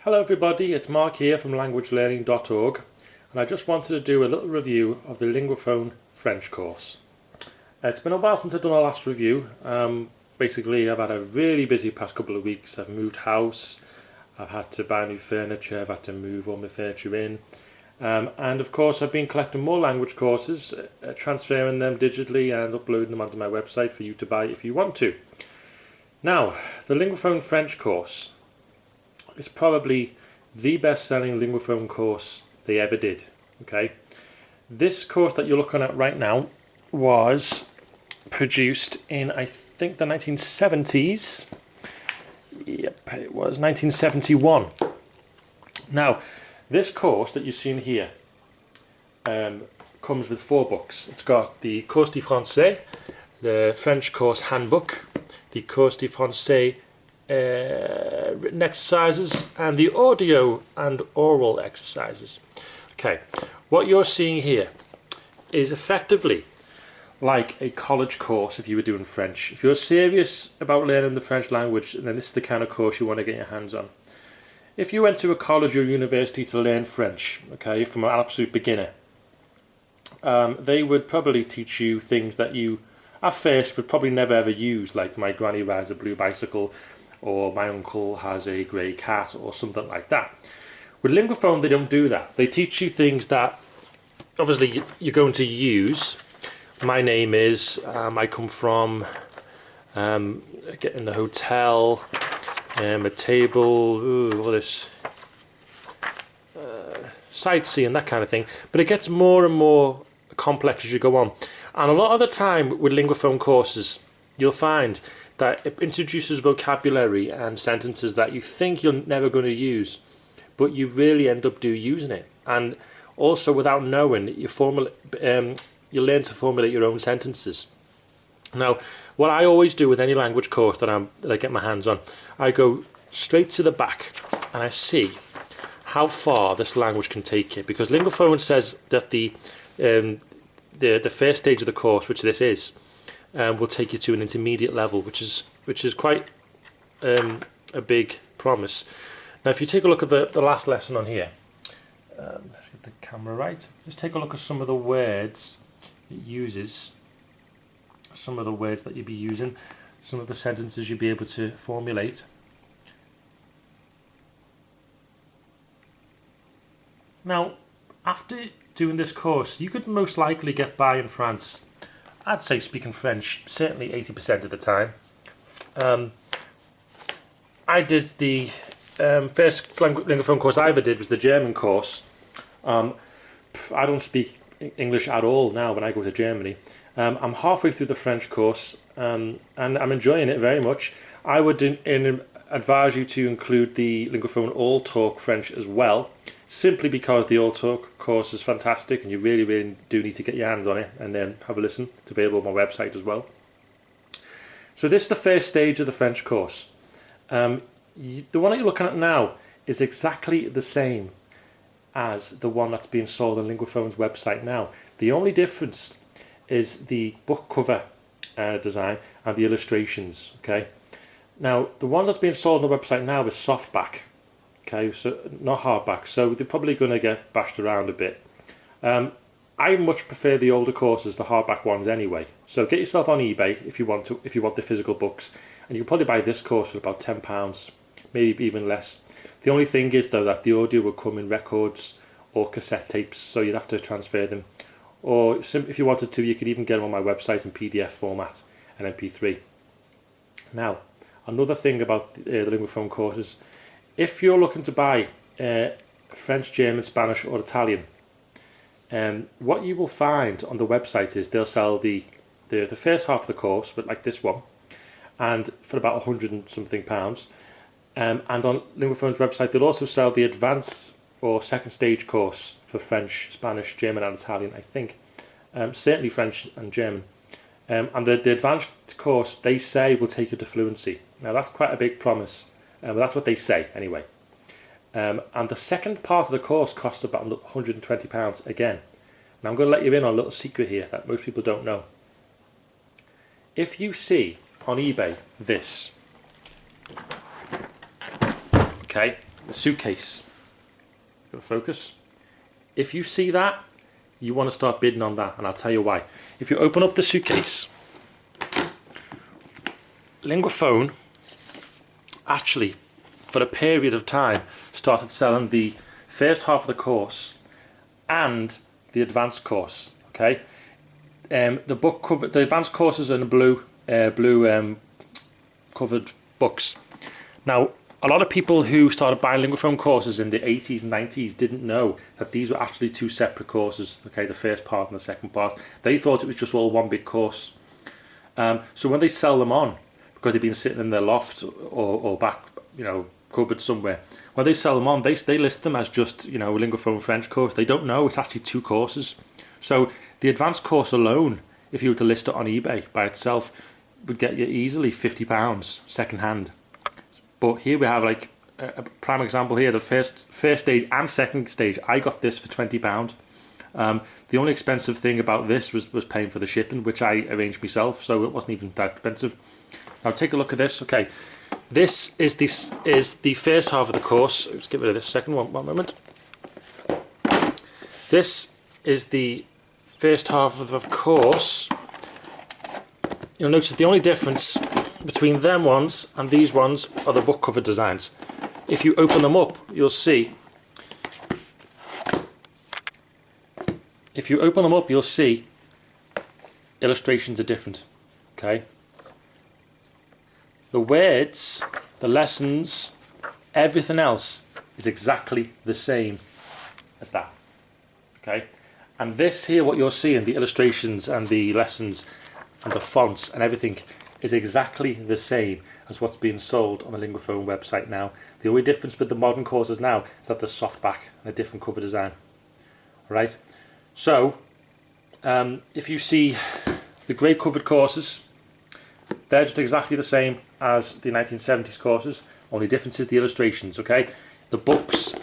Hello everybody, it's Mark here from languagelearning.org, and I just wanted to do a little review of the Linguaphone French course. It's been a while since I've done a last review. Basically I've had a really busy past couple of weeks. I've moved house, I've had to buy new furniture, I've had to move all my furniture in, and of course I've been collecting more language courses, transferring them digitally and uploading them onto my website for you to buy if you want to. Now, the Linguaphone French course is probably the best-selling Linguaphone course they ever did. Okay, this course that you're looking at right now was produced in, I think, the 1970s. Yep, it was 1971. Now, this course that you're seeing here comes with 4 books. It's got the Cours de Français, the French course handbook, the Cours de Français written exercises, and the audio and oral exercises. Okay, what you're seeing here is effectively like a college course if you were doing French. If you're serious about learning the French language, then this is the kind of course you want to get your hands on. If you went to a college or university to learn French, okay, from an absolute beginner, they would probably teach you things that you at first would probably never ever use, like my granny rides a blue bicycle, or my uncle has a grey cat, or something like that. With Linguaphone, they don't do that. They teach you things that obviously you're going to use. My name is, I come from, get in the hotel, a table, all this sightseeing, that kind of thing. But it gets more and more complex as you go on. And a lot of the time with Linguaphone courses, you'll find that it introduces vocabulary and sentences that you think you're never going to use, but you really end up using it. And also, without knowing, you learn to formulate your own sentences. Now, what I always do with any language course that I get my hands on, I go straight to the back and I see how far this language can take you, because Linguaphone says that the first stage of the course, which this is, will take you to an intermediate level, which is quite a big promise. Now, if you take a look at the last lesson on here, let's get the camera right. Just take a look at some of the words it uses, some of the words that you'd be using, some of the sentences you'd be able to formulate. Now, after doing this course, you could most likely get by in France, I'd say speaking French, certainly 80% of the time. I did the first Linguaphone course I ever did was the German course. I don't speak English at all now when I go to Germany. I'm halfway through the French course, and I'm enjoying it very much. I would advise you to include the Linguaphone All Talk French as well, simply because the All Talk course is fantastic and you really, really do need to get your hands on it and then have a listen. It's available on my website as well. So this is the first stage of the French course. The one that you're looking at now is exactly the same as the one that's being sold on Linguaphone's website now. The only difference is the book cover design and the illustrations. Okay. Now, the one that's being sold on the website now is softback. Okay, so not hardback, so they're probably going to get bashed around a bit. I much prefer the older courses, the hardback ones anyway. So get yourself on eBay if you want the physical books, and you can probably buy this course for about £10, maybe even less. The only thing is though that the audio will come in records or cassette tapes, so you'd have to transfer them. Or if you wanted to, you could even get them on my website in PDF format and MP3. Now, another thing about the Linguaphone courses. If you're looking to buy French, German, Spanish or Italian, what you will find on the website is they'll sell the first half of the course, but like this one, and for about £100 and something. And on Linguaphone's website they'll also sell the advanced or second stage course for French, Spanish, German and Italian, I think. Certainly French and German. And the advanced course, they say, will take you to fluency. Now that's quite a big promise. But that's what they say anyway. And the second part of the course costs about £120 again. Now I'm going to let you in on a little secret here that most people don't know. If you see on eBay this, okay, the suitcase. Got to focus. If you see that, you want to start bidding on that, and I'll tell you why. If you open up the suitcase, Linguaphone actually, for a period of time, started selling the first half of the course and the advanced course. Okay, the book cover, the advanced courses are in blue covered books. Now, a lot of people who started buying Linguaphone courses in the 80s and 90s didn't know that these were actually two separate courses. Okay, the first part and the second part. They thought it was just all one big course. So when they sell them on, because they've been sitting in their loft or back, cupboard somewhere, when they sell them on, they list them as just, Linguaphone French course. They don't know it's actually two courses. So the advanced course alone, if you were to list it on eBay by itself, would get you easily £50 second hand. But here we have like a prime example here. The first stage and second stage, I got this for £20. The only expensive thing about this was paying for the shipping, which I arranged myself, so it wasn't even that expensive. Now take a look at this. Okay, this is the first half of the course. Let's get rid of this second one. One moment. This is the first half of the course. You'll notice the only difference between them ones and these ones are the book cover designs. If you open them up, you'll see. If you open them up, you'll see illustrations are different. Okay. The words, the lessons, everything else is exactly the same as that. Okay. And this here, what you're seeing, the illustrations and the lessons and the fonts and everything, is exactly the same as what's being sold on the Linguaphone website now. The only difference with the modern courses now is that there's softback and a different cover design. Alright, so if you see the grey covered courses, they're just exactly the same as the 1970s courses, only difference is the illustrations. Okay, the books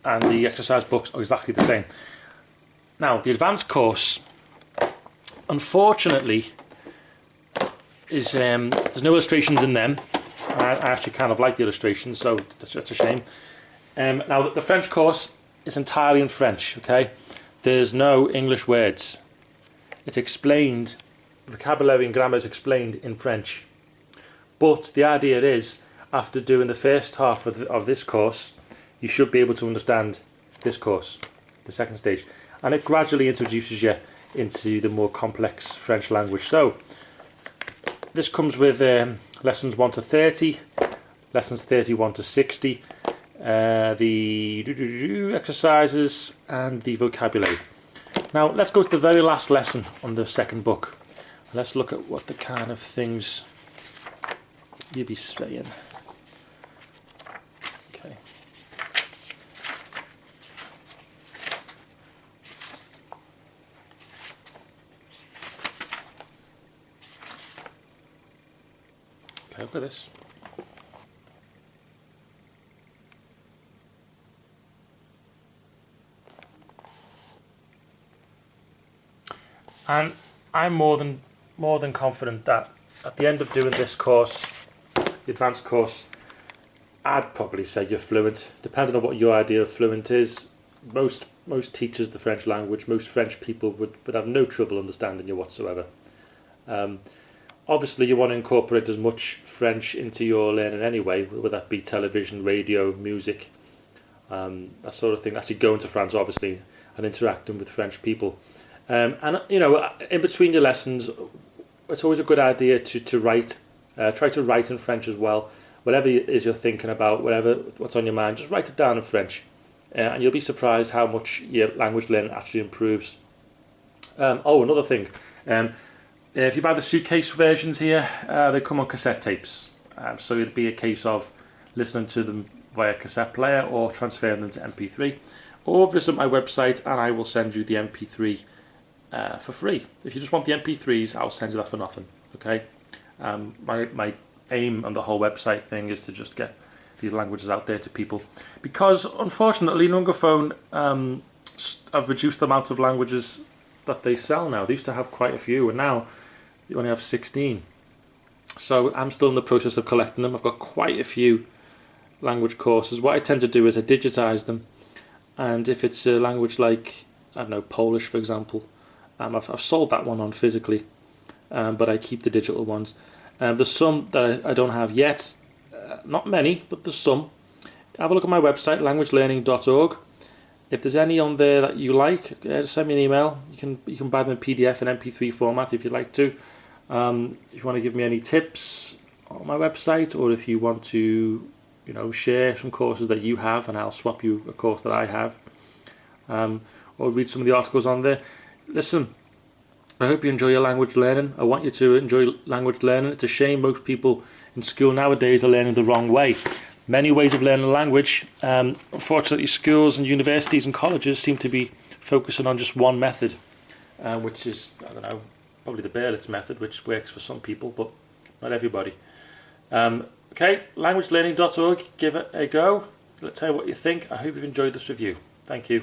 and the exercise books are exactly the same. Now the advanced course, unfortunately, is there's no illustrations in them. I actually kind of like the illustrations, so that's a shame. Now the French course is entirely in French. Okay, there's no English words. It's explained, vocabulary and grammar is explained in French. But the idea is, after doing the first half of this course, you should be able to understand this course, the second stage, and it gradually introduces you into the more complex French language. So this comes with lessons 1 to 30, lessons 31 to 60, the exercises and the vocabulary. Now let's go to the very last lesson on the second book. Let's look at what the kind of things you'll be saying. Okay. Okay, look at this. And I'm more than confident that at the end of doing this course, the advanced course, I'd probably say you're fluent, depending on what your idea of fluent is. Most teachers of the French language, most French people would have no trouble understanding you whatsoever. Obviously you want to incorporate as much French into your learning anyway, whether that be television, radio, music, that sort of thing. Actually going to France, obviously, and interacting with French people. And you know, in between your lessons, it's always a good idea to write. Try to write in French as well. Whatever it is you're thinking about, what's on your mind, just write it down in French, and you'll be surprised how much your language learning actually improves. Oh, another thing. If you buy the suitcase versions here, they come on cassette tapes. So it'd be a case of listening to them via cassette player or transferring them to MP3, or visit my website and I will send you the MP3 for free. If you just want the MP3s, I'll send you that for nothing. Okay. My aim on the whole website thing is to just get these languages out there to people, because unfortunately Linguaphone have reduced the amount of languages that they sell now. They used to have quite a few, and now they only have 16. So I'm still in the process of collecting them. I've got quite a few language courses, what I tend to do is I digitize them, and if it's a language like, I don't know, Polish for example, I've sold that one on physically, but I keep the digital ones. There's some that I don't have yet, not many, but there's some. Have a look at my website, languagelearning.org. If there's any on there that you like, just send me an email. You can buy them in PDF and MP3 format if you'd like to. If you want to give me any tips on my website, or if you want to, share some courses that you have, and I'll swap you a course that I have, or read some of the articles on there. Listen, I hope you enjoy your language learning. I want you to enjoy language learning. It's a shame most people in school nowadays are learning the wrong way. Many ways of learning a language. Unfortunately, schools and universities and colleges seem to be focusing on just one method, which is, I don't know, probably the Berlitz method, which works for some people, but not everybody. Okay, languagelearning.org, give it a go. Let's tell you what you think. I hope you've enjoyed this review. Thank you.